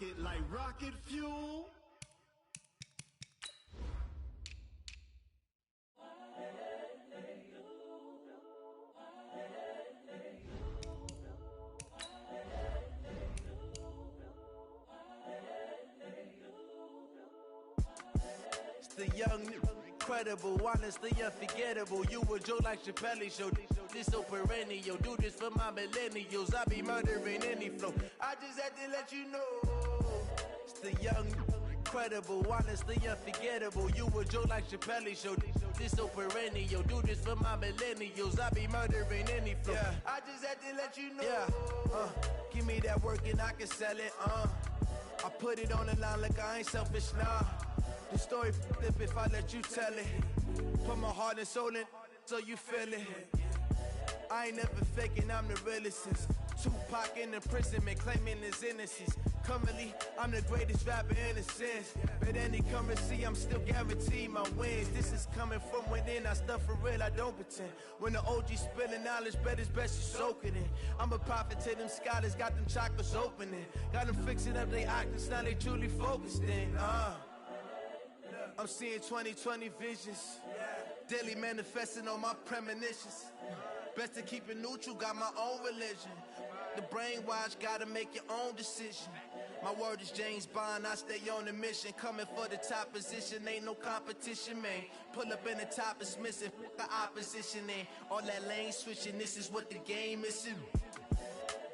it like rocket fuel. It's the young, incredible, honestly unforgettable. You a Joe like Chappelle show. This so perennial. Do this for my millennials. I be murdering any flow. I just had to let you know. It's the young, incredible, honestly unforgettable. You a Joe like Chappelle show. This so perennial. Do this for my millennials. I be murdering any flow. Yeah. I just had to let you know. Yeah. Give me that work and I can sell it. I put it on the line like I ain't selfish, nah. The story flip if I let you tell it. Put my heart and soul in so you feel it. I ain't never faking, I'm the realest since Tupac in imprisonment, claiming his innocence. Currently, I'm the greatest rapper in a sense. But any currency, I'm still guaranteed my wins. This is coming from within, I stuff for real, I don't pretend. When the OG spilling knowledge, bet it's best you soak it in. I'm a prophet to them scholars, got them chakras opening. Got them fixing up their octaves, now they truly focused in. I'm seeing 2020 visions, daily manifesting on my premonitions. Best to keep it neutral, got my own religion. The brainwash, gotta make your own decision. My word is James Bond, I stay on the mission. Coming for the top position, ain't no competition, man. Pull up in the top is missing, the opposition in. All that lane switching, this is what the game is in.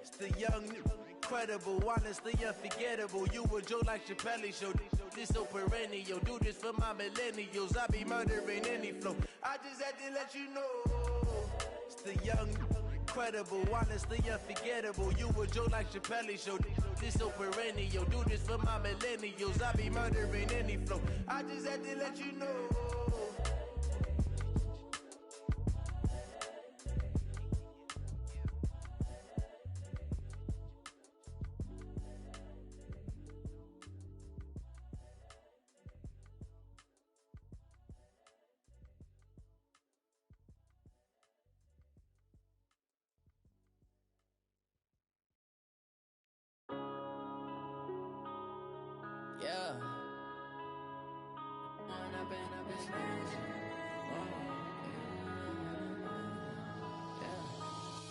It's the young, incredible, honestly unforgettable. You a Joe like Chappelle show. This so perennial. Do this for my millennials. I be murdering any flow. I just had to let you know. It's the young, incredible, honestly unforgettable. You a Joe like Chappelle show. This so perennial. Do this for my millennials. I be murdering any flow. I just had to let you know. Yeah.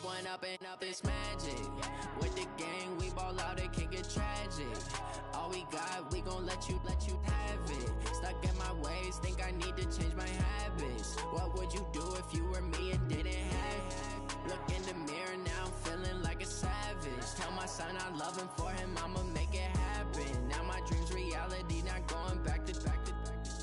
One up and up is magic. With the gang, we ball out, it can get tragic. All we got, we gon' let you have it. Stuck in my ways, think I need to change my habits. What would you do if you were me and didn't have it? Look in the mirror now, I'm feeling like a savage. Tell my son I love him, for him I'ma make it happen. Now my dream's reality, not going back to.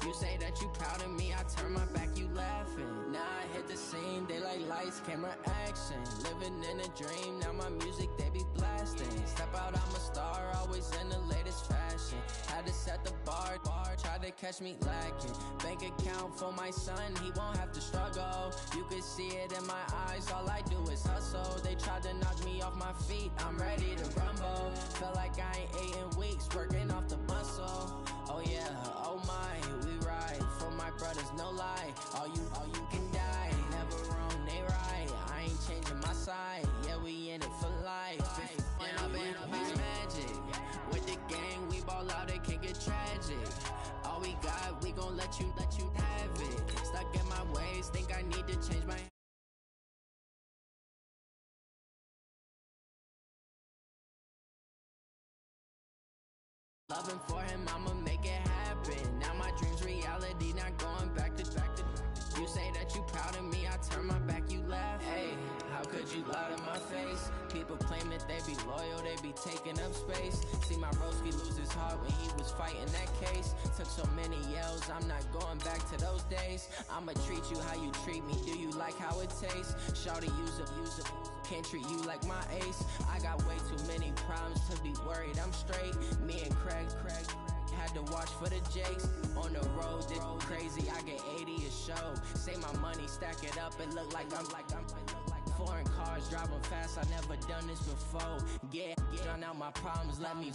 You say that you proud of me, I turn my back, you laughing. Now I hit the scene, they like lights, camera, action. Living in a dream, now my music, they be blasting. Step out, I'm a star, always in the latest fashion. Had to set the bar, try to catch me lacking. Bank account for my son, he won't have to struggle. You can see it in my eyes, all I do is hustle. They tried to knock me off my feet, I'm ready to rumble. Feel like I ain't ate in weeks, working off the muscle. Oh yeah, oh my, we ride for my brothers, no lie. All you can die, never wrong, they right. I ain't changing my side, yeah, we in it for life. When up and up is magic. With the gang, we ball out, it can get tragic. All we got, we gon' let you have it. Stuck in my ways, think I need to change my. Loving for him, I'ma make it happen. Now my dream's reality, not going back to. You say that you proud of me, I turn my back, you laugh. Hey, how could you lie to my face? People claim that they be loyal, they be taking up space. See my broski lose his heart when he was fighting that case. Took so many yells, I'm not going back to those days. I'ma treat you how you treat me, do you like how it tastes? Shawty, use it. Can't treat you like my ace. I got way too many problems to be worried, I'm straight. Me and Craig had to watch for the Jakes. On the road, this crazy, I get 80 a show. Say my money, stack it up, it look like I'm foreign cars, driving fast, I never done this before. Get drown out my problems, let me.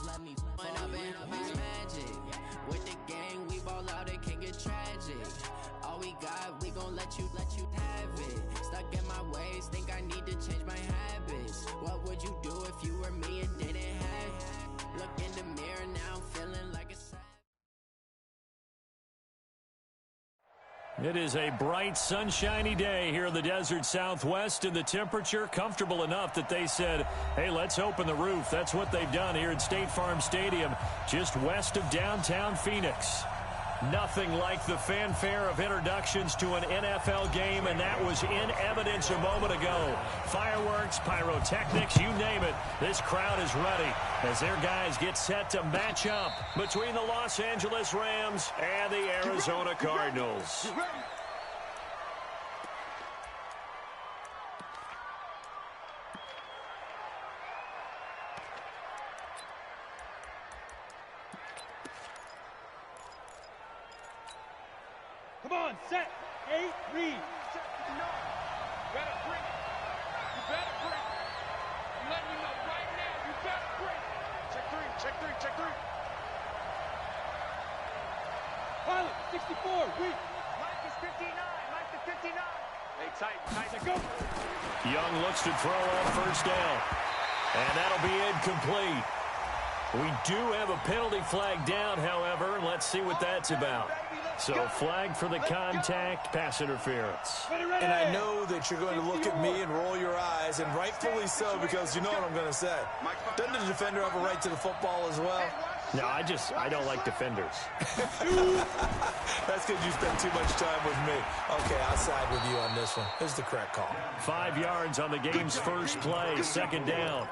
When up and up is magic. With the gang, we ball out, it can get tragic. All we got, we gon' let you have it. Stuck in my ways, think I need to change my habits. What would you do if you were me and didn't have it? Look in the mirror now. It is a bright, sunshiny day here in the desert Southwest, and the temperature comfortable enough that they said, hey, let's open the roof. That's what they've done here at State Farm Stadium, just west of downtown Phoenix. Nothing like the fanfare of introductions to an NFL game, and that was in evidence a moment ago. Fireworks, pyrotechnics, you name it. This crowd is ready as their guys get set to match up between the Los Angeles Rams and the Arizona Cardinals. Come on, set, 8, read. Set, you better bring it. You better bring it. I'm letting you know right now, you better bring it. Check three, check three, check three. Pilot, 64, read. Mike is 59, Mike is 59. Hey, tight, go. Young looks to throw on first down, and that'll be incomplete. We do have a penalty flag down, however, and let's see what that's about. So flag for the contact, pass interference. And I know that you're going to look at me and roll your eyes, and rightfully so, because you know what I'm going to say. Doesn't the defender have a right to the football as well? No, I don't like defenders. That's because you spend too much time with me. Okay, I'll side with you on this one. Here's the correct call. 5 yards on the game's first play, second down.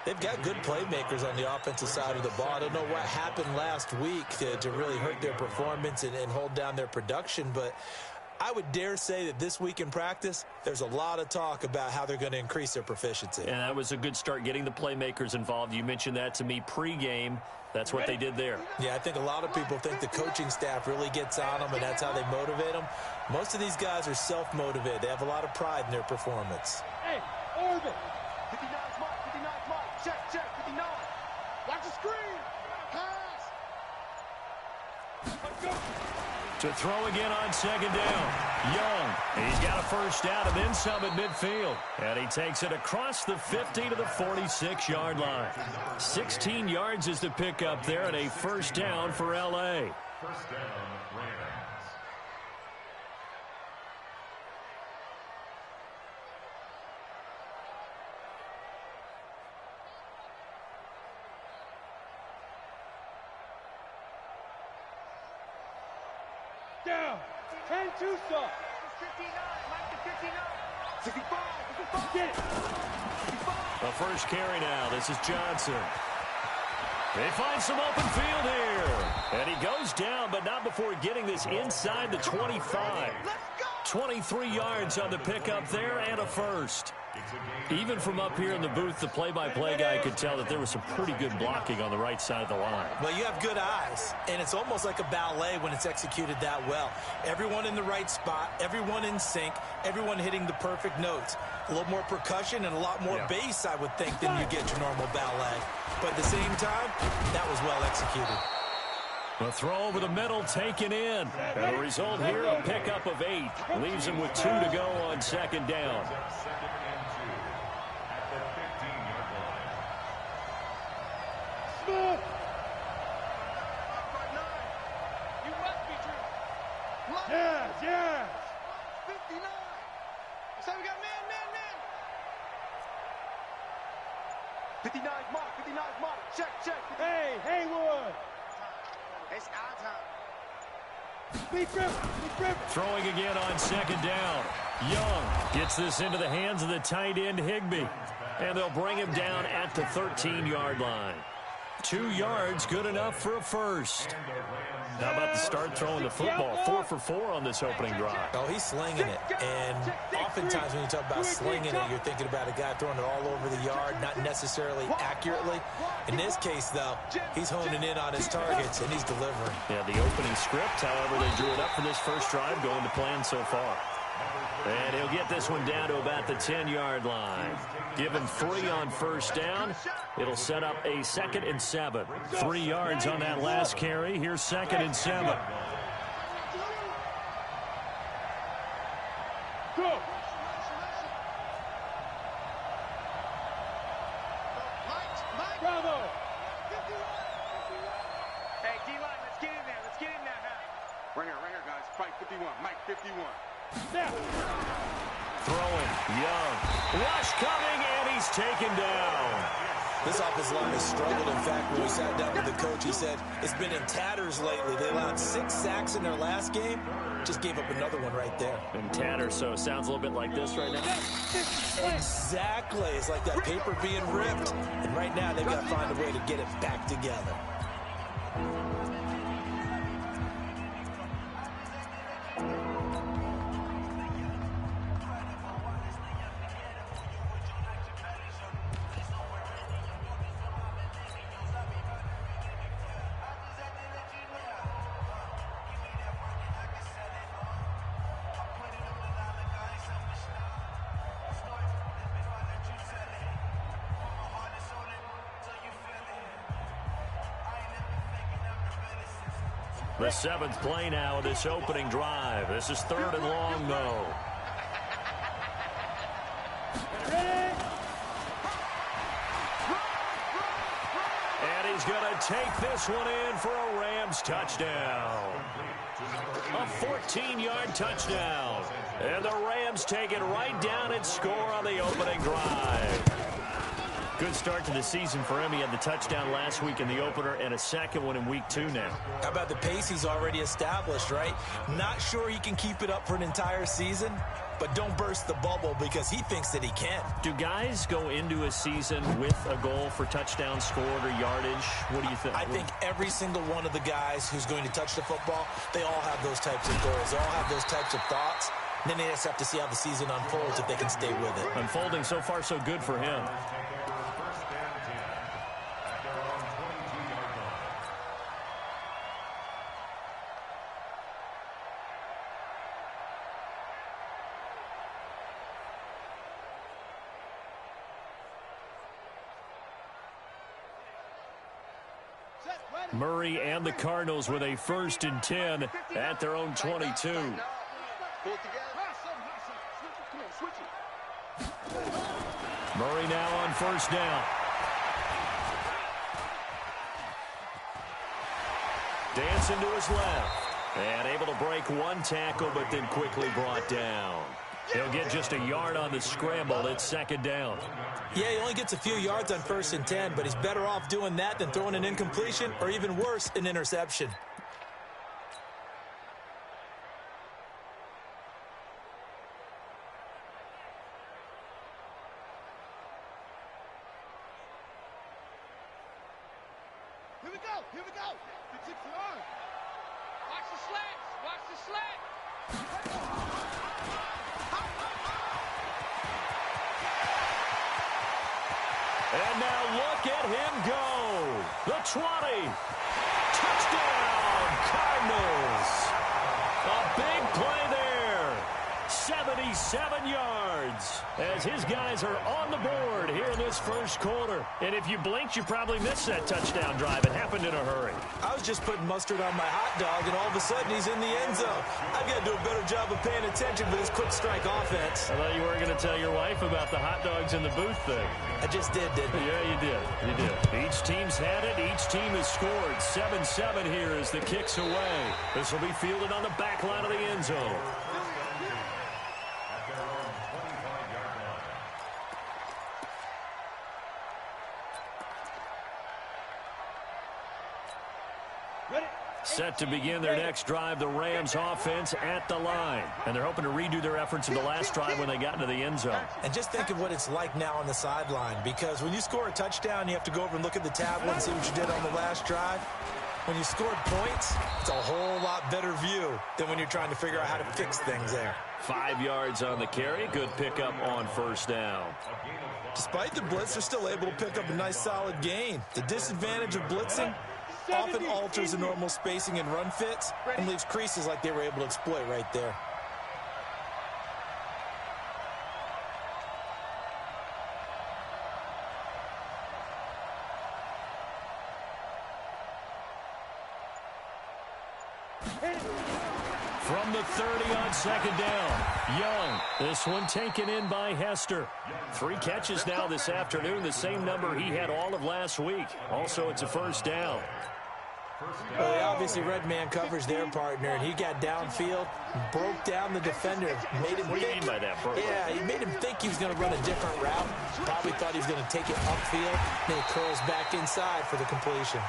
They've got good playmakers on the offensive side of the ball. I don't know what happened last week to really hurt their performance and hold down their production, but I would dare say that this week in practice, there's a lot of talk about how they're going to increase their proficiency. And that was a good start, getting the playmakers involved. You mentioned that to me pregame. That's what they did there. Yeah, I think a lot of people think the coaching staff really gets on them, and that's how they motivate them. Most of these guys are self-motivated. They have a lot of pride in their performance. Hey, orbit. 59's mark, 59's mark. Check, 59. Watch the screen. Pass. Let's go. To throw again on second down. Young, he's got a first down and then some at midfield. And he takes it across the 50 to the 46-yard line. 16 yards is the pickup there and a first down for L.A. First down, Rams. Down. 10 Tucson. 59. Mike to 59. 65. Get it. 65. The first carry now. This is Johnson. They find some open field here. And he goes down, but not before getting this inside the 25. 23 yards on the pickup there and a first. Even from up here in the booth, the play-by-play guy could tell that there was some pretty good blocking on the right side of the line. Well, you have good eyes, and it's almost like a ballet when it's executed that well. Everyone in the right spot, everyone in sync, everyone hitting the perfect notes. A little more percussion and a lot more bass, I would think, than you get your normal ballet. But at the same time, that was well executed. The throw over the middle taken in. And the result here, a pickup of 8. Leaves him with 2 to go on second down. Yes. 59. So we got man. 59's mark, 59's mark. Check. Hey, Haywood. It's our time. Speed Griffin. Throwing again on second down. Young gets this into the hands of the tight end Higbee. And they'll bring him down at the 13-yard line. 2 yards, good enough for a first. How about the start throwing the football? 4 for 4 on this opening drive. Oh, he's slinging it. And oftentimes when you talk about slinging it, you're thinking about a guy throwing it all over the yard, not necessarily accurately. In this case, though, he's honing in on his targets, and he's delivering. Yeah, the opening script, however, they drew it up for this first drive, going to plan so far. And he'll get this one down to about the 10-yard line. Given 3 on first down, it'll set up a 2nd and 7. 3 yards on that last carry. Here's 2nd and 7. Go. Bravo. Hey, D-line, let's get in there. Ringer, guys. Fight 51. Mike, 51. Now. Throwing, Young. Rush coming, and he's taken down. This offensive line has struggled. In fact, when we sat down with the coach, he said it's been in tatters lately. They allowed 6 sacks in their last game. Just gave up another one right there. In tatters, so it sounds a little bit like this right now. Exactly. It's like that paper being ripped. And right now, they've got to find a way to get it back together. The 7th play now of this opening drive. This is 3rd and long, though. And he's going to take this one in for a Rams touchdown. A 14-yard touchdown. And the Rams take it right down and score on the opening drive. Good start to the season for him. He had the touchdown last week in the opener and a second one in week 2 now. How about the pace he's already established, right? Not sure he can keep it up for an entire season, but don't burst the bubble because he thinks that he can. Do guys go into a season with a goal for touchdowns scored or yardage? What do you think? I think every single one of the guys who's going to touch the football, they all have those types of goals. They all have those types of thoughts. And then they just have to see how the season unfolds if they can stay with it. Unfolding so far so good for him. Murray and the Cardinals with a 1st and 10 at their own 22. Murray now on 1st down. Dancing to his left. And able to break one tackle, but then quickly brought down. He'll get just a yard on the scramble. It's 2nd down. Yeah, he only gets a few yards on 1st and 10, but he's better off doing that than throwing an incompletion or even worse, an interception. Here we go. Here we go. Watch the slants. Watch the slants. And now look at him go. The 20. Touchdown, Cardinals. A big play there. 77 yards as his guys are on the board here in this 1st quarter. And if you blinked, you probably missed that touchdown drive. It happened in a hurry. I was just putting mustard on my hot dog, and all of a sudden he's in the end zone. I've got to do a better job of paying attention for this quick strike offense. I thought you weren't going to tell your wife about the hot dogs in the booth thing. I just didn't I? Yeah, you did. You did. Each team's had it. Each team has scored. 7-7 here as the kick's away. This will be fielded on the back line of the end zone. Set to begin their next drive, the Rams offense at the line. And they're hoping to redo their efforts in the last drive when they got into the end zone. And just think of what it's like now on the sideline, because when you score a touchdown, you have to go over and look at the tablet and see what you did on the last drive. When you scored points, it's a whole lot better view than when you're trying to figure out how to fix things there. 5 yards on the carry. Good pickup on 1st down. Despite the blitz, they're still able to pick up a nice solid gain. The disadvantage of blitzing often alters the normal spacing and run fits and leaves creases like they were able to exploit right there. From the 30 on 2nd down, Young. This one taken in by Hester. 3 catches now this afternoon, the same number he had all of last week. Also, it's a 1st down. Well, they obviously read man coverage their partner, and he got downfield, broke down the defender, made him What do you mean by that, bro? Yeah, he made him think he was going to run a different route. Probably thought he was going to take it upfield, then he curls back inside for the completion.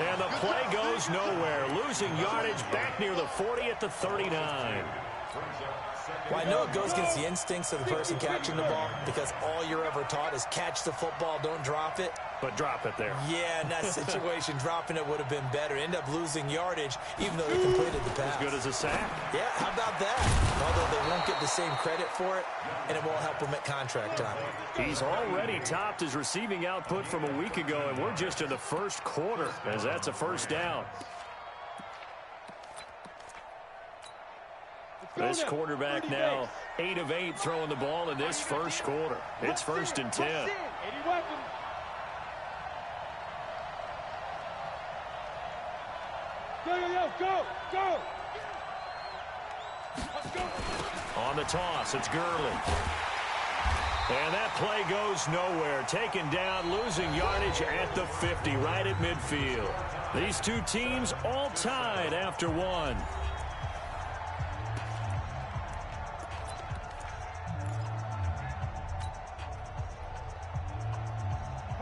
And the play goes nowhere, losing yardage back near the 40 at the 39. Well, I know it goes against the instincts of the person catching the ball because all you're ever taught is catch the football, don't drop it. But drop it there. Yeah, in that situation, dropping it would have been better. End up losing yardage, even though they completed the pass. As good as a sack. Yeah, how about that? Although they won't get the same credit for it, and it won't help them at contract time. He's already topped his receiving output from a week ago, and we're just in the first quarter, as that's a first down. This quarterback now 8 of 8 throwing the ball in this first quarter. It's 1st and 10. Go! On the toss, it's Gurley. And that play goes nowhere. Taken down, losing yardage at the 50, right at midfield. These two teams all tied after one.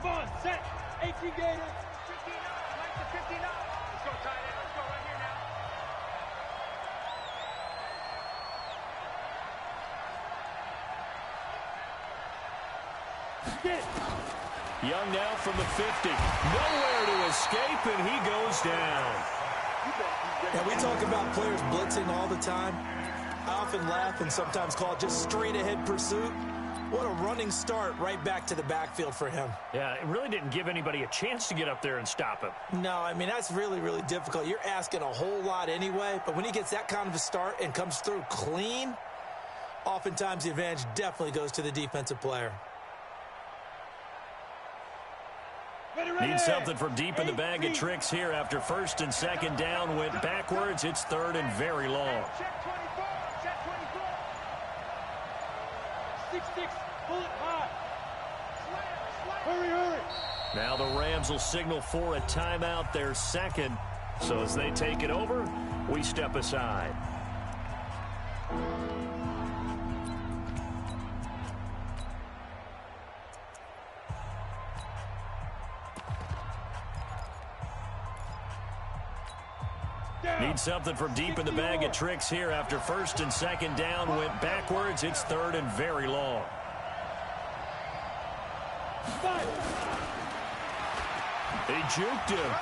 Come on, set. 18 Gators. 59, like the 59. Let's go, tight end. Let's go right here now. Young now from the 50. Nowhere to escape, and he goes down. And we talk about players blitzing all the time. I often laugh and sometimes call it just straight-ahead pursuit. What a running start right back to the backfield for him. Yeah, it really didn't give anybody a chance to get up there and stop him. No, I mean, that's really, really difficult. You're asking a whole lot anyway, but when he gets that kind of a start and comes through clean, oftentimes the advantage definitely goes to the defensive player. Need something from deep in the bag of tricks here after 1st and 2nd down went backwards. It's 3rd and very long. Check 24. Check 24. 6-6. Pull it high. Hurry. Now the Rams will signal for a timeout, their second. So as they take it over, we step aside. Need something from deep in the bag of tricks here after 1st and 2nd down went backwards. It's 3rd and very long. He juked him.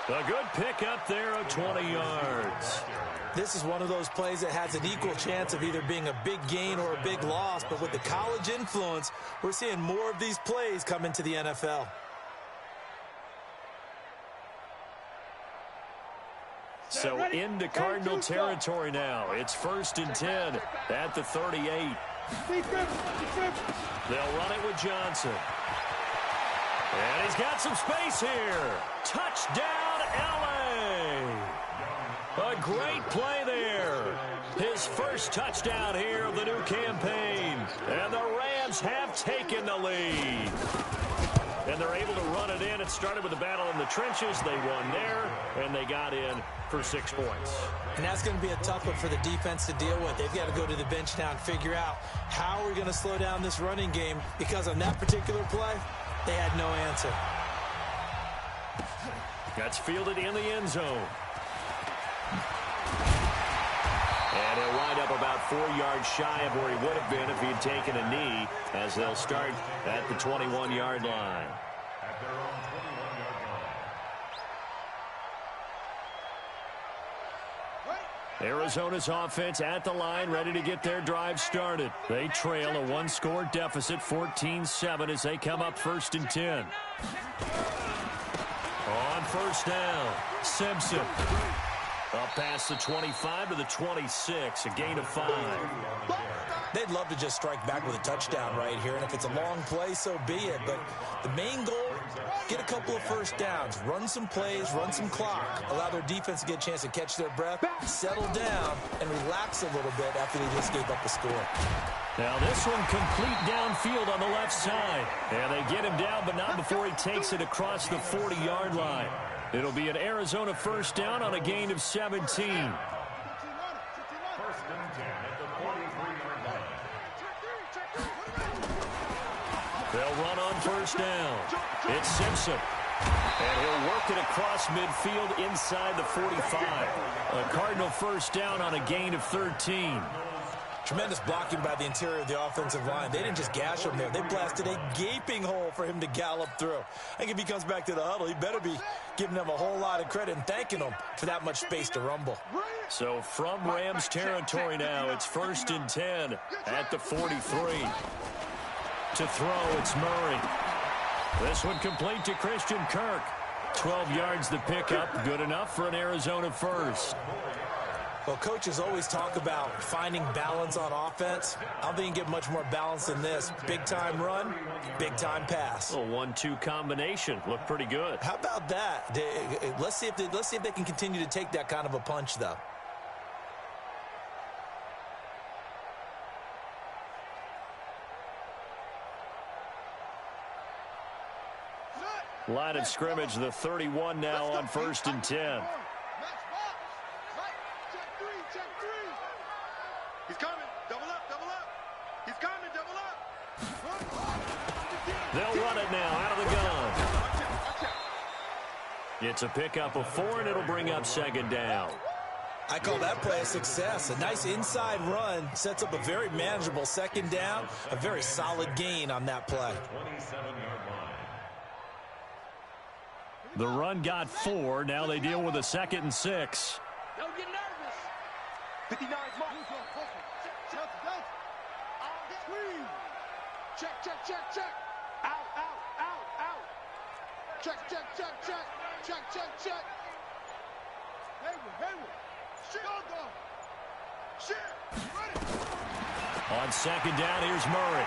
A good pickup there of 20 yards. This is one of those plays that has an equal chance of either being a big gain or a big loss, but with the college influence, we're seeing more of these plays come into the NFL. So into Cardinal territory now. It's 1st and 10 at the 38. They'll run it with Johnson. And he's got some space here. Touchdown, L.A. A great play there. His first touchdown here of the new campaign. And the Rams have taken the lead. And they're able to run it in. It started with a battle in the trenches. They won there, and they got in for 6 points. And that's going to be a tough one for the defense to deal with. They've got to go to the bench now and figure out how we're going to slow down this running game, because on that particular play, they had no answer. That's fielded in the end zone. And he'll wind up about 4 yards shy of where he would have been if he'd taken a knee, as they'll start at the 21-yard line. At their own 21-yard line. Arizona's offense at the line, ready to get their drive started. They trail a 1-score deficit, 14-7, as they come up 1st and 10. On 1st down, Simpson. Up past the 25 to the 26, a gain of 5. They'd love to just strike back with a touchdown right here, and if it's a long play, so be it. But the main goal, get a couple of first downs, run some plays, run some clock, allow their defense to get a chance to catch their breath, settle down, and relax a little bit after they just gave up a score. Now this one complete downfield on the left side. And they get him down, but not before he takes it across the 40-yard line. It'll be an Arizona first down on a gain of 17. First and 10 at the 43-yard line. They'll run on first down. It's Simpson. And he'll work it across midfield inside the 45. A Cardinal first down on a gain of 13. Tremendous blocking by the interior of the offensive line. They didn't just gash him there. They blasted a gaping hole for him to gallop through. I think if he comes back to the huddle, he better be giving them a whole lot of credit and thanking them for that much space to rumble. So from Rams territory now, it's first and 10 at the 43. To throw, it's Murray. This one complete to Christian Kirk. 12 yards the pickup, good enough for an Arizona first. Well, coaches always talk about finding balance on offense. I don't think you get much more balance than this. Big-time run, big-time pass. A 1-2 combination. Looked pretty good. How about that? Let's see if they can continue to take that kind of a punch, though. Line of scrimmage, the 31 now on first and 10. He's coming. Double up, double up. He's coming, double up. They'll run it now out of the gun. It's a pickup of 4, and it'll bring up second down. I call that play a success. A nice inside run sets up a very manageable second down, a very solid gain on that play. 27-yard line. The run got 4. Now they deal with a 2nd and 6. Don't get nervous. 59's mark. Check, check, check, check. Out, out, out, out. Check, check, check, check. Check, check, check. Hayward. Shit. Ready. On second down, here's Murray.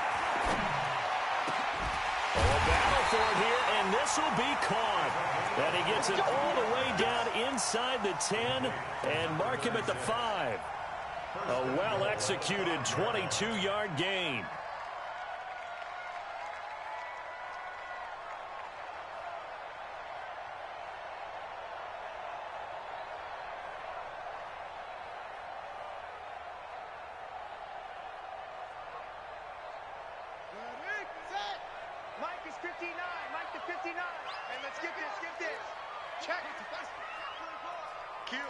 A battle for it here, and this will be caught. And he gets it all the way down inside the 10 and mark him at the 5. A well-executed 22-yard gain. Mike is 59. Mike to 59. Hey, let's get this. Get this. Check. Kill.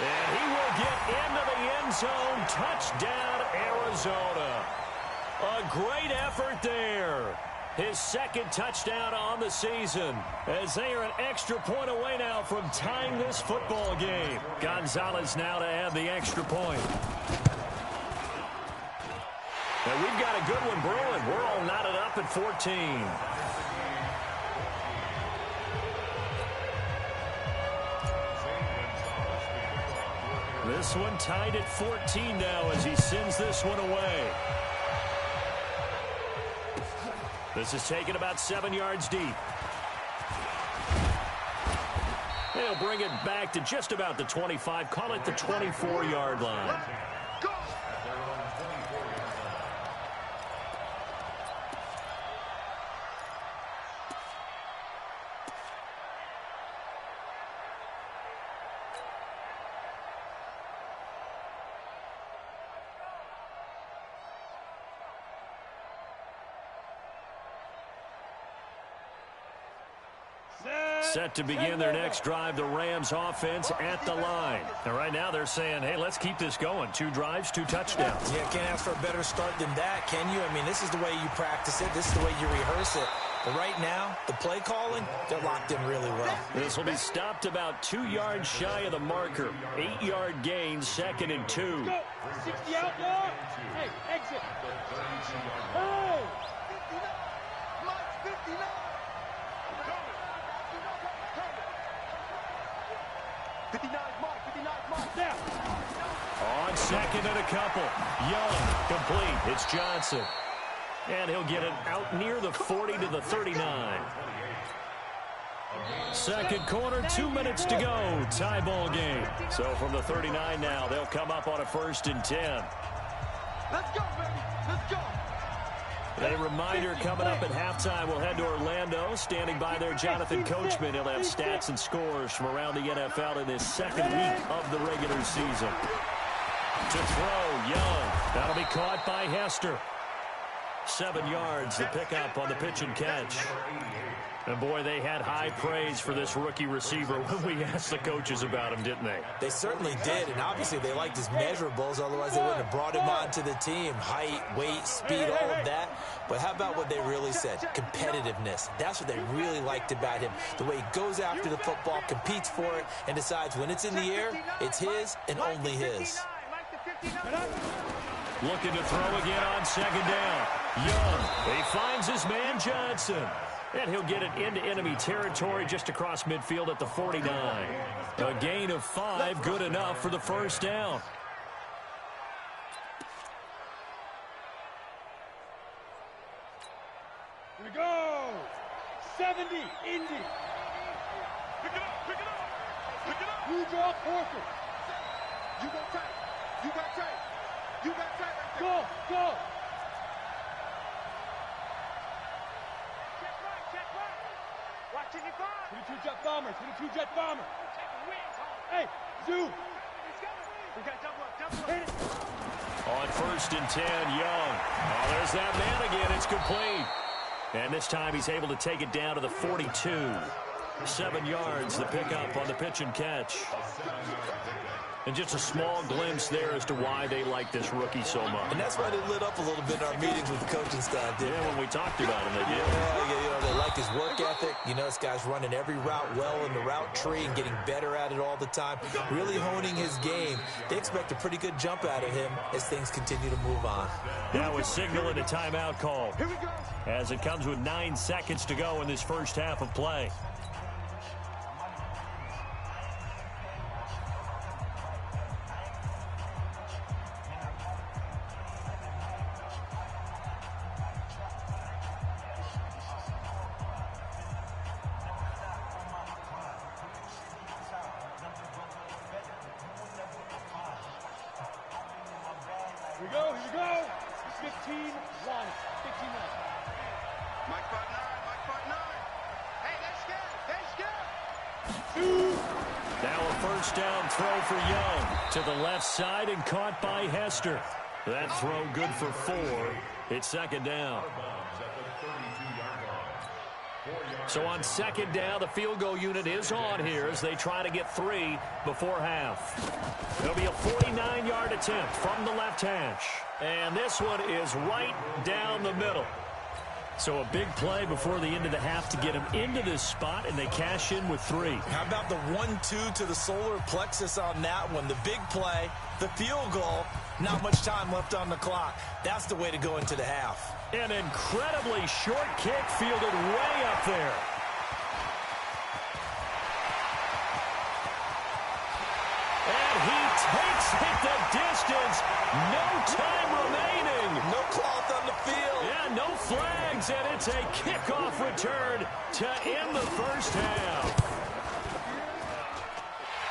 And he will get into the end zone. Touchdown, Arizona. A great effort there. His second touchdown on the season, as they are an extra point away now from tying this football game. Gonzalez now to add the extra point. And we've got a good one brewing. We're all knotted up at 14. This one tied at 14 now as he sends this one away. This is taken about 7 yards deep. They'll bring it back to just about the 25. Call it the 24-yard line. Set to begin their next drive, the Rams offense at the line. And right now they're saying, hey, let's keep this going. 2 drives, 2 touchdowns. Yeah, can't ask for a better start than that, can you? I mean, this is the way you practice it. This is the way you rehearse it. But right now, the play calling, they're locked in really well. This will be stopped about 2 yards shy of the marker. 8-yard gain, 2nd and 2. 60 out there. Hey, exit. Hey. 59. 2nd and a couple. Young, complete. It's Johnson. And he'll get it out near the 40 to the 39. Second quarter, 2 minutes to go. Tie ball game. So from the 39 now, they'll come up on a 1st and 10. Let's go, baby. Let's go. A reminder coming up at halftime, we'll head to Orlando. Standing by there, Jonathan Coachman. He'll have stats and scores from around the NFL in this 2nd week of the regular season. To throw, Young. That'll be caught by Hester. 7 yards, the pickup on the pitch and catch. And, boy, they had high praise for this rookie receiver when we asked the coaches about him, didn't they? They certainly did, and obviously they liked his measurables. Otherwise, they wouldn't have brought him onto the team. Height, weight, speed, all of that. But how about what they really said? Competitiveness. That's what they really liked about him. The way he goes after the football, competes for it, and decides when it's in the air, it's his and only his. Looking to throw again on 2nd down. Young, he finds his man Johnson. And he'll get it into enemy territory just across midfield at the 49. A gain of 5, good enough for the 1st down. Here we go. 70, Indy. Pick it up, pick it up. Pick it up. You draw forfeit. You got tight. You got tight. You got tight right there. Go, go. Watch it, 22 jet bomber, 22 jet bomber. Hey, zoom. We got double up. Hit it. On 1st and 10, Young. Oh, there's that man again. It's complete. And this time he's able to take it down to the 42. 7 yards, the pickup on the pitch and catch. And just a small glimpse there as to why they like this rookie so much. And that's why they lit up a little bit in our meetings with the coaching staff, didn't when we talked about him, they did. Yeah, they like his work ethic. You know, this guy's running every route well in the route tree and getting better at it all the time, really honing his game. They expect a pretty good jump out of him as things continue to move on. That was signaling a timeout call as it comes with 9 seconds to go in this 1st half of play. Here we go. 15, 1. 15, 1. Mike front 9. Hey, that's good. Now a 1st down throw for Young to the left side and caught by Hester. That throw good for 4. It's 2nd down. So on 2nd down, the field goal unit is on here as they try to get 3 before half. It'll be a 49-yard attempt from the left hash. And this one is right down the middle. So a big play before the end of the half to get him into this spot, and they cash in with 3. How about the 1-2 to the solar plexus on that one? The big play, the field goal, not much time left on the clock. That's the way to go into the half. An incredibly short kick fielded way up there. And he takes it the distance. No time remaining. No cloth on the field. Yeah, no flags, and it's a kickoff return to end the 1st half.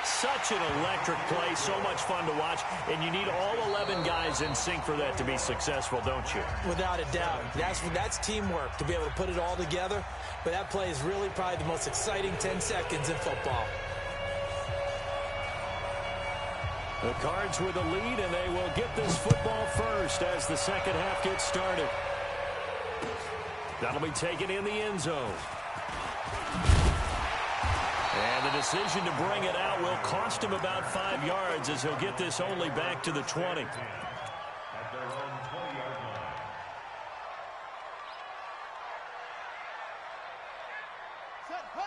Such an electric play, so much fun to watch, and you need all 11 guys in sync for that to be successful, don't you? Without a doubt. That's teamwork, to be able to put it all together. But that play is really probably the most exciting 10 seconds in football. The Cards with the lead, and they will get this football first as the 2nd half gets started. That'll be taken in the end zone. And the decision to bring it out will cost him about 5 yards as he'll get this only back to the 20.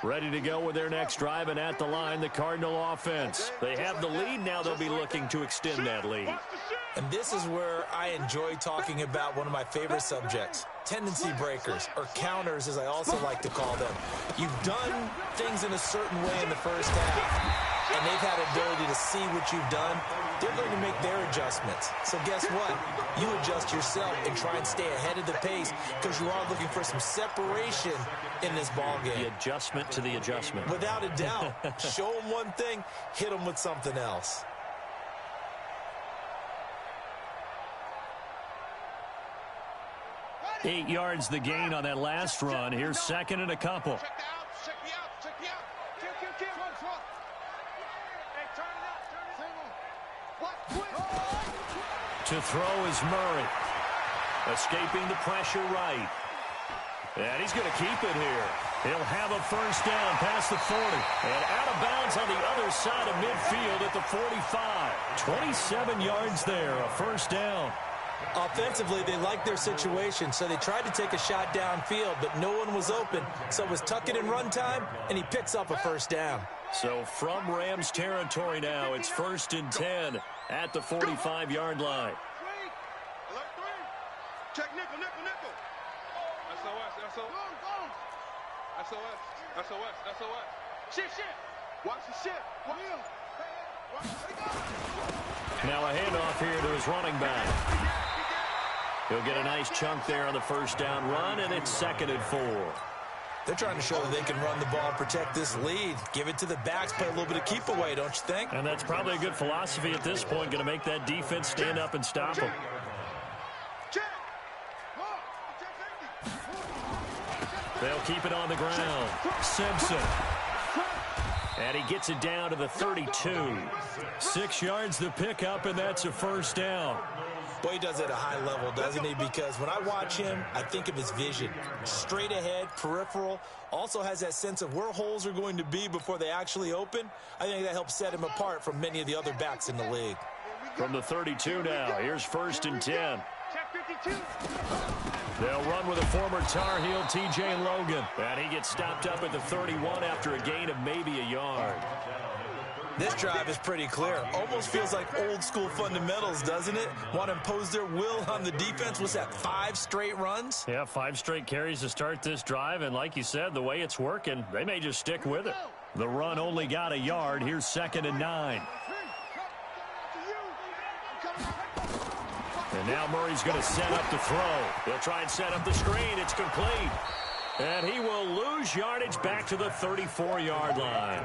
Ready to go with their next drive, and at the line, the Cardinal offense. They have the lead. Now they'll be looking to extend that lead. And this is where I enjoy talking about one of my favorite subjects, tendency breakers, or counters, as I also like to call them. You've done things in a certain way in the 1st half. and they've had the ability to see what you've done, they're going to make their adjustments. So guess what? You adjust yourself and try and stay ahead of the pace because you are looking for some separation in this ball game. The adjustment to the adjustment. Without a doubt. Show them one thing, hit them with something else. Eight yards the gain on that last run. Here's second and a couple. Check the out. Check the out. Check the out. Kill. Hey, turn it up. To throw is Murray. Escaping the pressure right. And he's going to keep it here. He'll have a first down past the 40. And out of bounds on the other side of midfield at the 45. 27 yards there, a first down. Offensively, they liked their situation, so they tried to take a shot downfield, but no one was open. So it was tuck it in run time, and he picks up a first down. So from Rams territory now, it's 1st and 10 at the 45-yard line. Alert 3. Check nickel. SOS. Shit. Watch the shit. Now a handoff here to his running back. He'll get a nice chunk there on the first down run, and it's 2nd and 4. They're trying to show that they can run the ball and protect this lead. Give it to the backs, play a little bit of keep away, don't you think? And that's probably a good philosophy at this point, going to make that defense stand up and stop them. They'll keep it on the ground. Simpson. And he gets it down to the 32. 6 yards the pickup, and that's a first down. Boy, he does it at a high level, doesn't he? Because when I watch him, I think of his vision. Straight ahead, peripheral. Also has that sense of where holes are going to be before they actually open. I think that helps set him apart from many of the other backs in the league. From the 32 now, here's 1st and 10. Check 52. They'll run with a former Tar Heel, T.J. Logan. And he gets stopped up at the 31 after a gain of maybe a yard. This drive is pretty clear. Almost feels like old school fundamentals, doesn't it? Want to impose their will on the defense. What's that, 5 straight runs? Yeah, 5 straight carries to start this drive. And like you said, the way it's working, they may just stick with it. The run only got a yard. Here's 2nd and 9. And now Murray's going to set up the throw. He'll try and set up the screen. It's complete. And he will lose yardage back to the 34-yard line.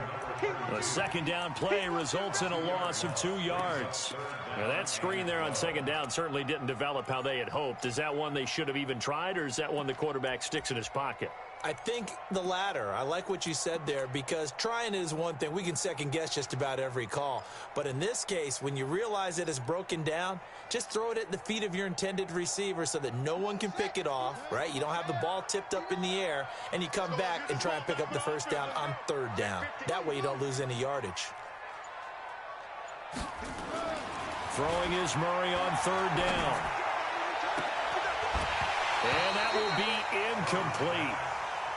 The second down play results in a loss of 2 yards. Now that screen there on second down certainly didn't develop how they had hoped. Is that one they should have even tried, or is that one the quarterback sticks in his pocket? I think the latter. I like what you said there, because trying is one thing. We can second guess just about every call. But in this case, when you realize it is broken down, just throw it at the feet of your intended receiver so that no one can pick it off, right? You don't have the ball tipped up in the air, and you come back and try and pick up the first down on 3rd down. That way you don't lose any yardage. Throwing is Murray on 3rd down. And that will be incomplete.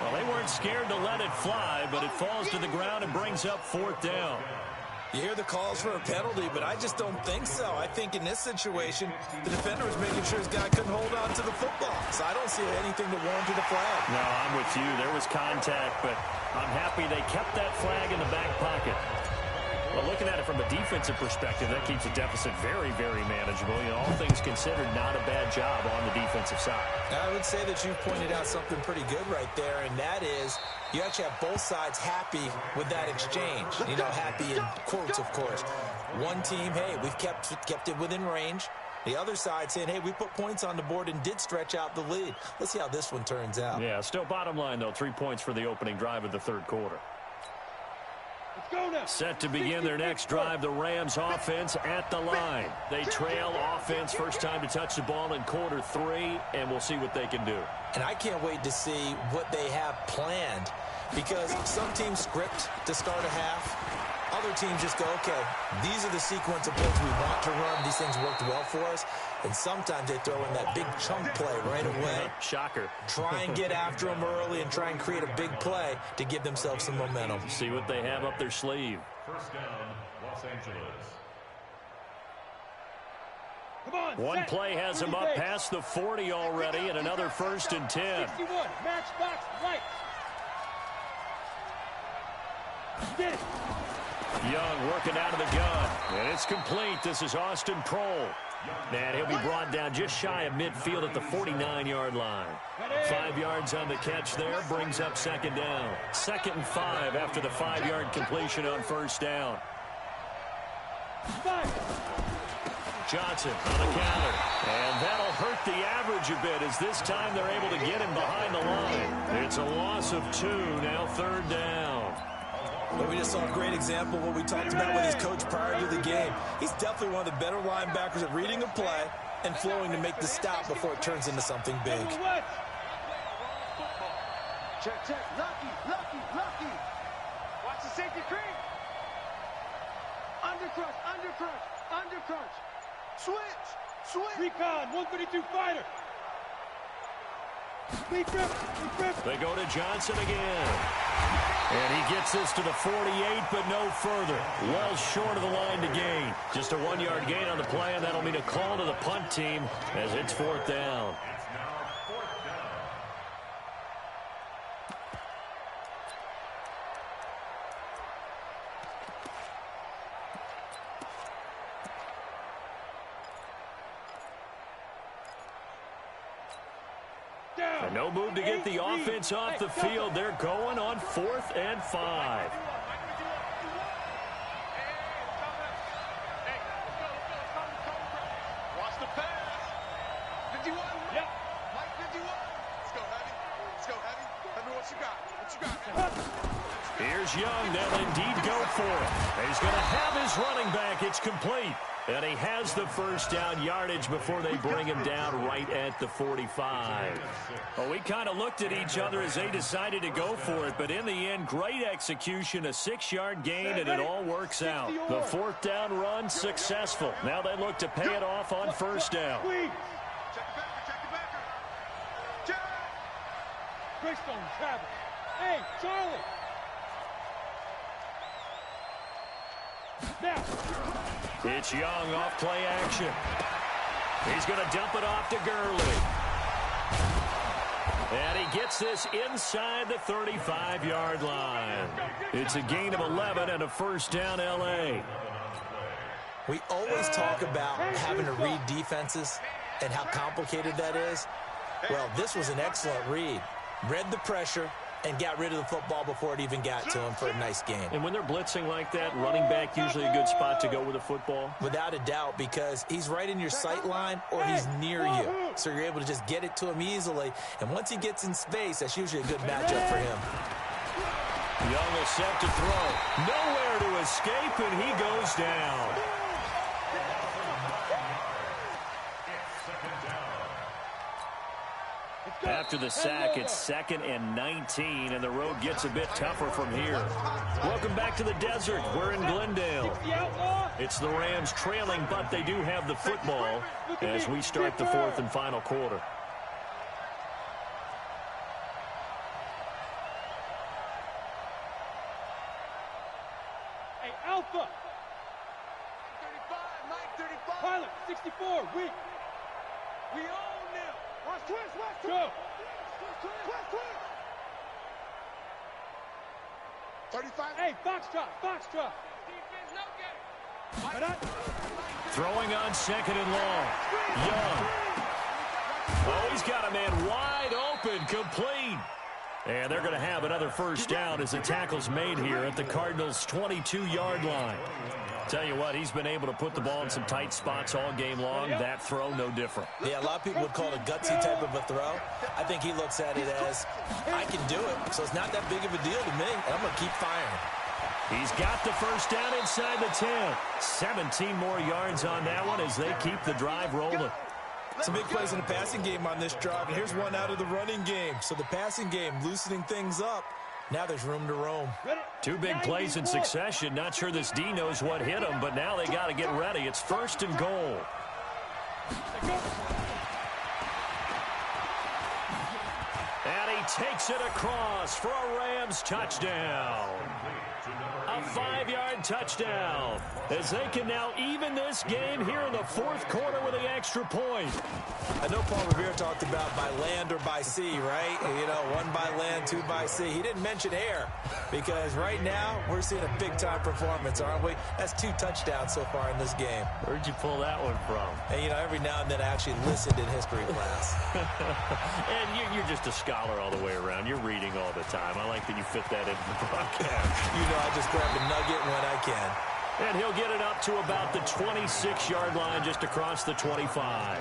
Well, they weren't scared to let it fly, but it falls to the ground and brings up 4th down. You hear the calls for a penalty, but I just don't think so. I think in this situation, the defender was making sure his guy couldn't hold on to the football. So I don't see anything to warrant a flag. No, I'm with you. There was contact, but I'm happy they kept that flag in the back pocket. Well, looking at it from a defensive perspective, that keeps the deficit very, very manageable. You know, all things considered, not a bad job on the defensive side. I would say that you've pointed out something pretty good right there, and that is you actually have both sides happy with that exchange. You know, happy in quotes, of course. One team, hey, we've kept it within range. The other side saying, hey, we put points on the board and did stretch out the lead. Let's see how this one turns out. Yeah, still bottom line, though, 3 points for the opening drive of the 3rd quarter. Set to begin their next drive, the Rams offense at the line. They trail offense, first time to touch the ball in quarter 3, and we'll see what they can do. And I can't wait to see what they have planned, because some teams script to start a half. Other teams just go, okay, these are the sequence of plays we want to run. These things worked well for us. And sometimes they throw in that big chunk play right away. Shocker. Try and get after them early and try and create a big play to give themselves some momentum. See what they have up their sleeve. First down, Los Angeles. Come on, One play has him up past the 40 already, and another 1st and 10. 61, matchbox right. Get it. Young working out of the gun. And it's complete. This is Austin Prohl. And he'll be brought down just shy of midfield at the 49-yard line. 5 yards on the catch there brings up second down. 2nd and 5 after the 5-yard completion on first down. Johnson on the counter. And that'll hurt the average a bit as this time they're able to get him behind the line. It's a loss of 2, now 3rd down. Well, we just saw a great example of what we talked about with his coach prior to the game. He's definitely one of the better linebackers at reading a play and flowing to make the stop before it turns into something big. Check, check. Lucky. Watch the safety creep. Undercrunch. Switch. Recon, 132 fighter. They go to Johnson again. And he gets this to the 48, but no further. Well short of the line to gain. Just a 1-yard gain on the play, and that'll mean a call to the punt team as it's 4th down. And no move to get the offense off the field. They're going on 4th and 5. Watch the pass. 51. Yep. Mike 51. Let's go, heavy. Let me what you got. Here's Young. They'll indeed go for it. He's going to have his running back. It's complete. And he has the first down yardage before they bring him down right at the 45. Well, we kind of looked at each other as they decided to go for it. But in the end, great execution, a 6-yard gain, and it all works out. The 4th down run successful. Now they look to pay it off on first down. Check the backer. Check. Greystone, Travis. Hey, Charlie. Now. It's Young off play action. He's going to dump it off to Gurley. And he gets this inside the 35-yard line. It's a gain of 11 and a first down L.A. We always talk about having to read defenses and how complicated that is. Well, this was an excellent read. Read the pressure and got rid of the football before it even got to him for a nice game. And when they're blitzing like that, running back usually a good spot to go with the football? Without a doubt, because he's right in your sight line or he's near you. So you're able to just get it to him easily. And once he gets in space, that's usually a good matchup for him. Young is set to throw. Nowhere to escape, and he goes down. After the sack, it's 2nd and 19, and the road gets a bit tougher from here. Welcome back to the desert. We're in Glendale. It's the Rams trailing, but they do have the football as we start the 4th and final quarter. Hey, Alpha. 35, Mike 35. Pilot, 64, we own now. Watch twist. Go. Twist. 35. Hey, Foxtrot. Defense, no game. Throwing on 2nd and long. Young. Oh, he's got a man wide open, complete. And they're going to have another first down as the tackle's made here at the Cardinals' 22-yard line. Tell you what, he's been able to put the ball in some tight spots all game long. That throw, no different. Yeah, a lot of people would call it a gutsy type of a throw. I think he looks at it as, I can do it, so it's not that big of a deal to me, and I'm going to keep firing. He's got the first down inside the 10. 17 more yards on that one as they keep the drive rolling. Some big plays in the passing game on this drive, and here's one out of the running game. So the passing game loosening things up. Now there's room to roam. 2 big plays in succession. Not sure this D knows what hit him, but now they got to get ready. It's 1st and goal. And he takes it across for a Rams touchdown. A 5-yard touchdown, as they can now even this game here in the fourth quarter with the extra point. I know Paul Revere talked about by land or by sea, right? You know, 1 by land, 2 by sea. He didn't mention air, because right now we're seeing a big-time performance, aren't we? That's 2 touchdowns so far in this game. Where'd you pull that one from? And, you know, every now and then I actually listened in history class. And you're just a scholar all the way around. You're reading all the time. I like that you fit that into the broadcast. You know, I just grab a nugget when I can. And he'll get it up to about the 26-yard line, just across the 25.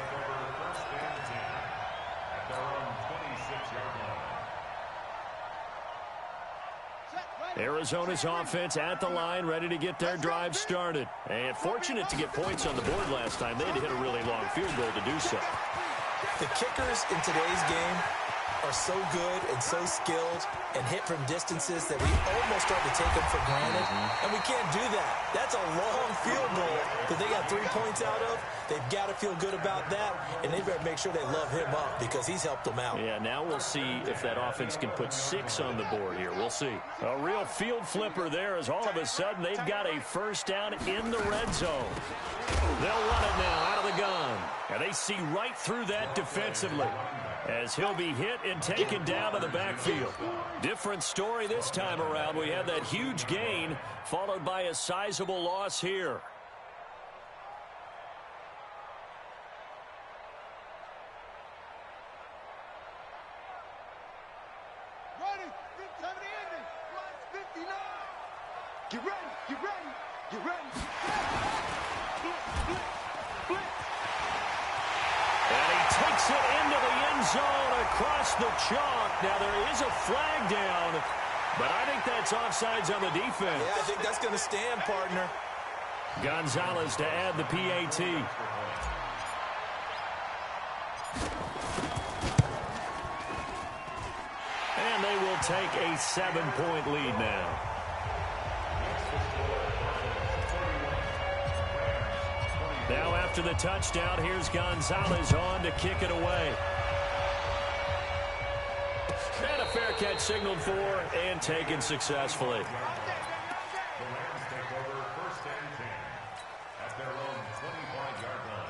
Arizona's offense at the line, ready to get their drive started. And fortunate to get points on the board last time. They had to hit a really long field goal to do so. The kickers in today's game are so good and so skilled and hit from distances that we almost start to take them for granted. And we can't do that. That's a long field goal that they got 3 points out of. They've got to feel good about that, and they better make sure they love him up because he's helped them out. Yeah, now we'll see if that offense can put 6 on the board here. We'll see. A real field flipper there, as all of a sudden they've got a first down in the red zone. They'll run it now out of the gun. And they see right through that defensively, as he'll be hit and taken down to the backfield. Different story this time around. We had that huge gain followed by a sizable loss here. Ready, time of the ending. 59. Get ready, get ready, get ready. Blitz, blitz, blitz. And he takes it into the end zone across the chalk. Now there is a flag down, but I think that's offsides on the defense. Yeah, I think that's going to stand, partner. Gonzalez to add the PAT. And they will take a 7-point lead now. Now after the touchdown, here's Gonzalez on to kick it away. And a fair catch signaled for and taken successfully. The Rams take over 1st and 10 at their own 25-yard line.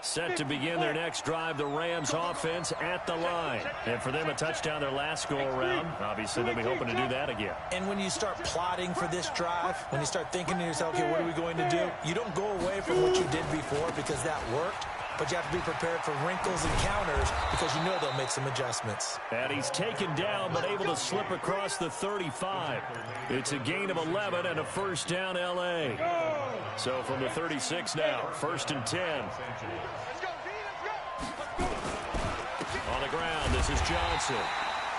Set to begin their next drive, the Rams offense at the line. And for them, a touchdown their last go-around. Obviously, they'll be hoping to do that again. And when you start plotting for this drive, when you start thinking to yourself, okay, what are we going to do? You don't go away from what you did before because that worked. But you have to be prepared for wrinkles and counters because you know they'll make some adjustments. And he's taken down but able to slip across the 35. It's a gain of 11 and a first down L.A. So from the 36 now, 1st and 10. On the ground, this is Johnson.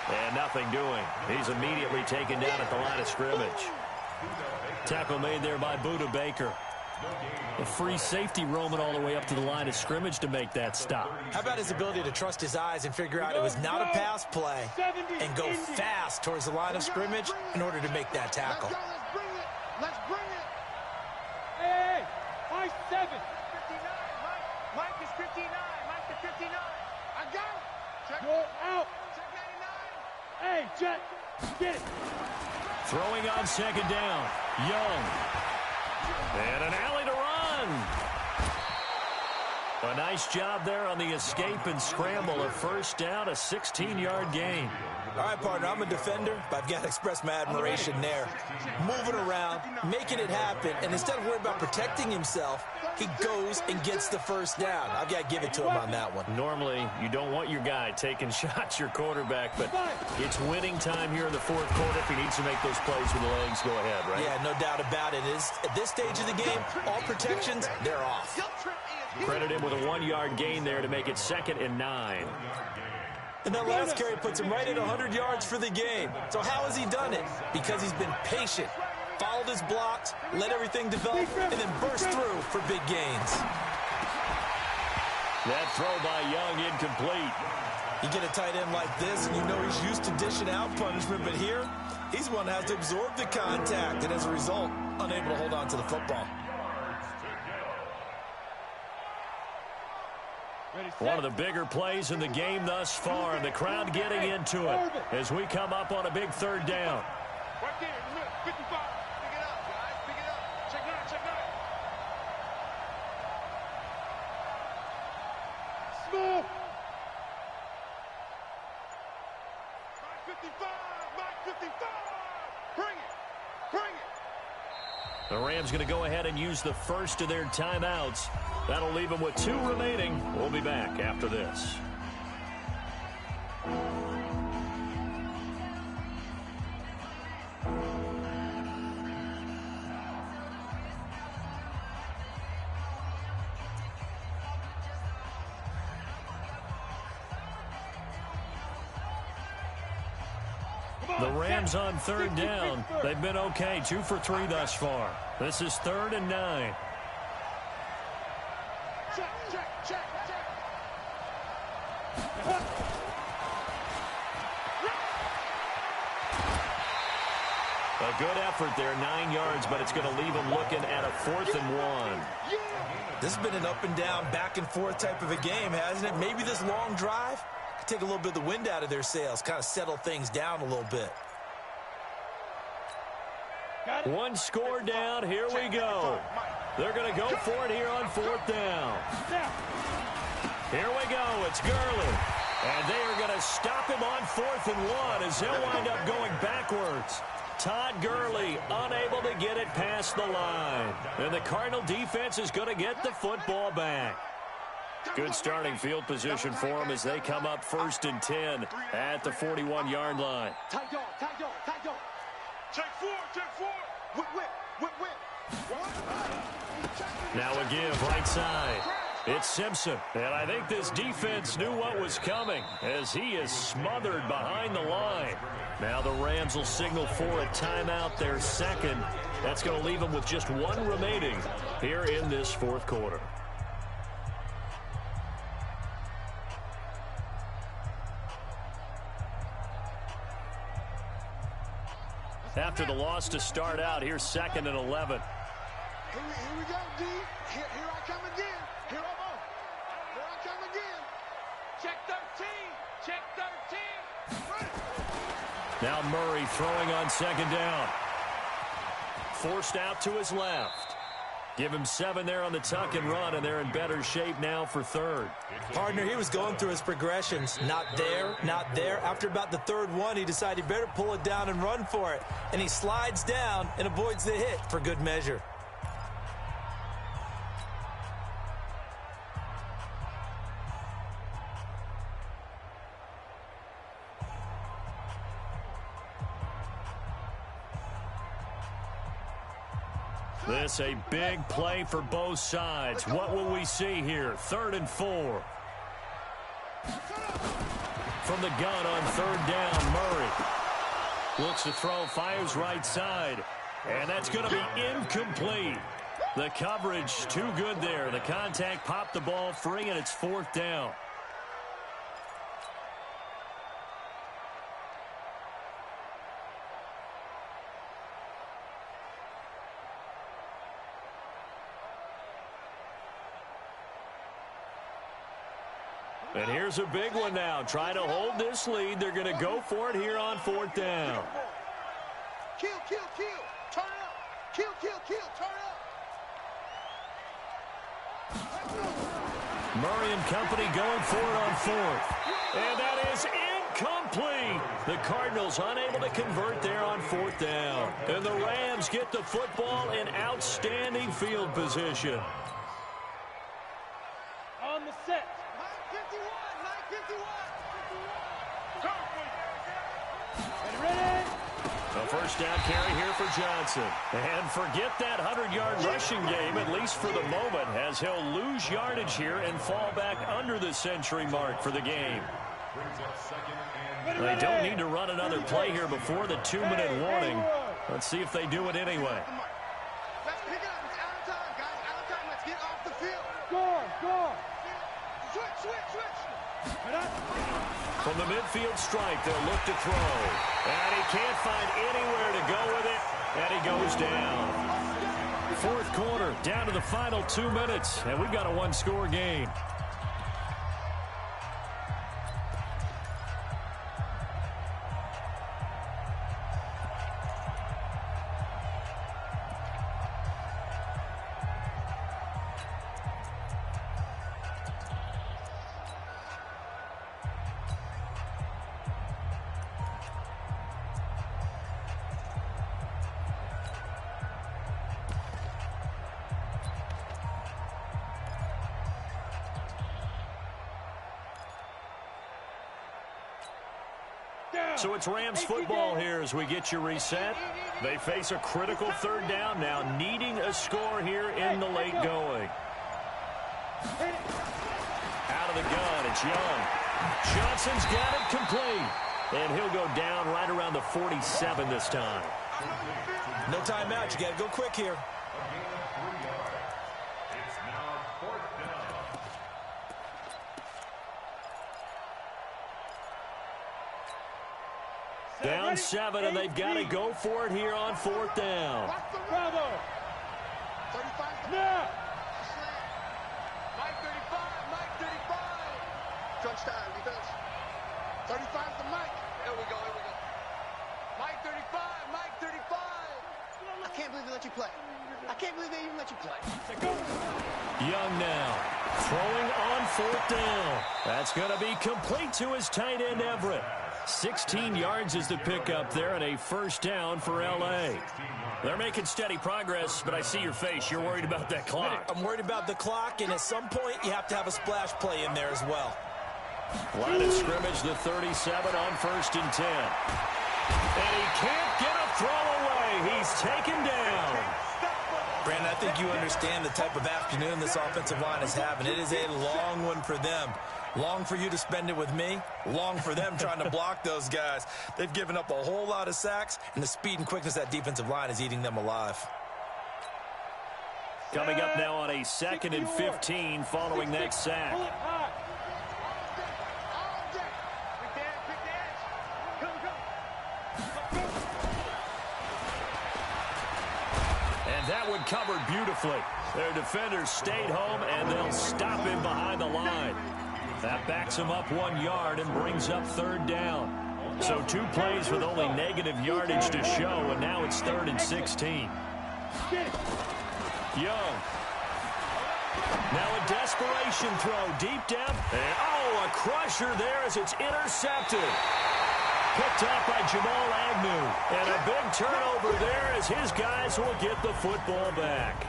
And nothing doing. He's immediately taken down at the line of scrimmage. Tackle made there by Budda Baker. A free safety roaming all the way up to the line of scrimmage to make that stop. How about his ability to trust his eyes and figure out it was not a pass play and go fast towards the line of scrimmage in order to make that tackle? Let's bring it. Let's bring it. Hey, Mike 7. 59. Mike is 59. Mike is 59. I got it. Check. Go out. Check 99. Hey, Jet. Get it. Throwing on second down. Young. And an alley to run. A nice job there on the escape and scramble. A first down, a 16-yard gain. All right, partner, I'm a defender, but I've got to express my admiration there. Moving around, making it happen, and instead of worrying about protecting himself, he goes and gets the first down. I've got to give it to him on that one. Normally, you don't want your guy taking shots, your quarterback, but it's winning time here in the fourth quarter. If he needs to make those plays with the legs, go ahead, right? Yeah, no doubt about it. At this stage of the game, all protections, they're off. Credit him with a 1-yard gain there to make it 2nd and 9. And that last carry puts him right at 100 yards for the game. So how has he done it? Because he's been patient, followed his blocks, let everything develop, and then burst through for big gains. That throw by Young incomplete. You get a tight end like this, and you know he's used to dishing out punishment, but here, He's one that has to absorb the contact, and as a result, unable to hold on to the football. One of the bigger plays in the game thus far, and the crowd getting into it as we come up on a big third down. Right there, in the middle, 55. Pick it up, guys. Pick it up. Check 9, check 9. Smooth. Mike 55, Mike 55. Bring it, bring it. The Rams going to go ahead and use the first of their timeouts. That'll leave them with 2 remaining. We'll be back after this. The Rams on third down. They've been okay, 2 for 3 thus far. This is 3rd and 9. Check, check, check, check. A good effort there, 9 yards, but it's going to leave them looking at a 4th and 1. This has been an up and down, back and forth type of a game, hasn't it? Maybe this long drive could take a little bit of the wind out of their sails, kind of settle things down a little bit. 1 score down. Here we go. They're going to go for it here on 4th down. Here we go. It's Gurley. And they are going to stop him on 4th and 1 as he'll wind up going backwards. Todd Gurley unable to get it past the line. And the Cardinal defense is going to get the football back. Good starting field position for them as they come up 1st and 10 at the 41-yard line. Tight dog, tight dog, tight dog. Check 4, check 4. Whip, whip, whip, whip. Now a give right side. It's Simpson. And I think this defense knew what was coming as he is smothered behind the line. Now the Rams will signal for a timeout, their second. That's going to leave them with just 1 remaining here in this 4th quarter. After the loss to start out, here's 2nd and 11. Here we go, D. Here I come again. Here I go. Here I come again. Check 13. Check 13. Now Murray throwing on 2nd down. Forced out to his left. Give him 7 there on the tuck and run, and they're in better shape now for 3rd. Partner, he was going through his progressions. Not there, not there. After about the 3rd one, he decided he better pull it down and run for it. And he slides down and avoids the hit for good measure. This a big play for both sides. What will we see here? 3rd and 4. From the gun on 3rd down, Murray looks to throw, fires right side, and that's going to be incomplete. The coverage too good there. The contact popped the ball free, and it's 4th down. And here's a big one now. Trying to hold this lead. They're going to go for it here on 4th down. Kill, kill, kill. Turn up. Kill, kill, kill. Turn up. Murray and company going for it on 4th. And that is incomplete. The Cardinals unable to convert there on 4th down. And the Rams get the football in outstanding field position. On the set. 51, 51. Ready? A first down carry here for Johnson. And forget that 100-yard rushing game, at least for the moment, as he'll lose yardage here and fall back under the century mark for the game. They don't need to run another play here before the 2-minute warning. Let's see if they do it anyway. Let's pick it up. It's out of time, guys. Out of time. Let's get off the field. Score, score. Switch, switch, switch. From the midfield stripe, they'll look to throw. And he can't find anywhere to go with it, and he goes down. Fourth quarter, down to the final 2 minutes, and we've got a one-score game. So it's Rams football here as we get you reset. They face a critical third down now, needing a score here in the late going. Out of the gun, it's Young. Johnson's got it complete. And he'll go down right around the 47 this time. No timeout. You got to go quick here. It's now fourth down. Down 7, and they've got to go for it here on fourth down. Bravo. 35. Now. Mike 35. Mike 35. Crunch time. Defense. 35 to Mike. Here we go. Here we go. Mike 35. Mike 35. I can't believe they let you play. I can't believe they even let you play. Young now, throwing on fourth down. That's going to be complete to his tight end, Everett. 16 yards is the pickup there, and a first down for L.A. They're making steady progress, but I see your face. You're worried about that clock. I'm worried about the clock, and at some point, you have to have a splash play in there as well. Line of scrimmage, the 37 on 1st and 10. And he can't get a throw away. He's taken down. Brandon, I think you understand the type of afternoon this offensive line is having. It is a long one for them. Long for you to spend it with me. Long for them trying to block those guys. They've given up a whole lot of sacks, and the speed and quickness of that defensive line is eating them alive. Coming up now on a 2nd and 15 following that sack. And that one covered beautifully. Their defenders stayed home, and they'll stop him behind the line. That backs him up 1 yard and brings up third down. So 2 plays with only negative yardage to show, and now it's 3rd and 16. Young. Now a desperation throw deep down. And, a crusher there as it's intercepted. Picked off by Jamal Agnew. And a big turnover there as his guys will get the football back.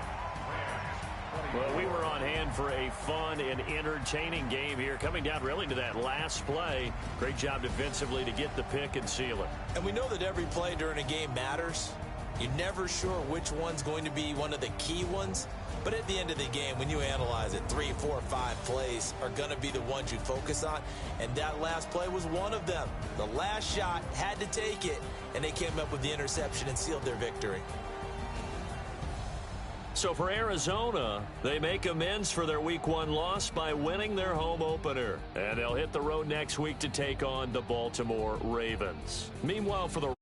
Well, we were on hand for a fun and entertaining game here, coming down really to that last play. Great job defensively to get the pick and seal it. And we know that every play during a game matters. You're never sure which one's going to be one of the key ones. But at the end of the game, when you analyze it, 3, 4, 5 plays are going to be the ones you focus on. And that last play was one of them. The last shot had to take it, and they came up with the interception and sealed their victory. So for Arizona, they make amends for their Week 1 loss by winning their home opener. And they'll hit the road next week to take on the Baltimore Ravens. Meanwhile, for the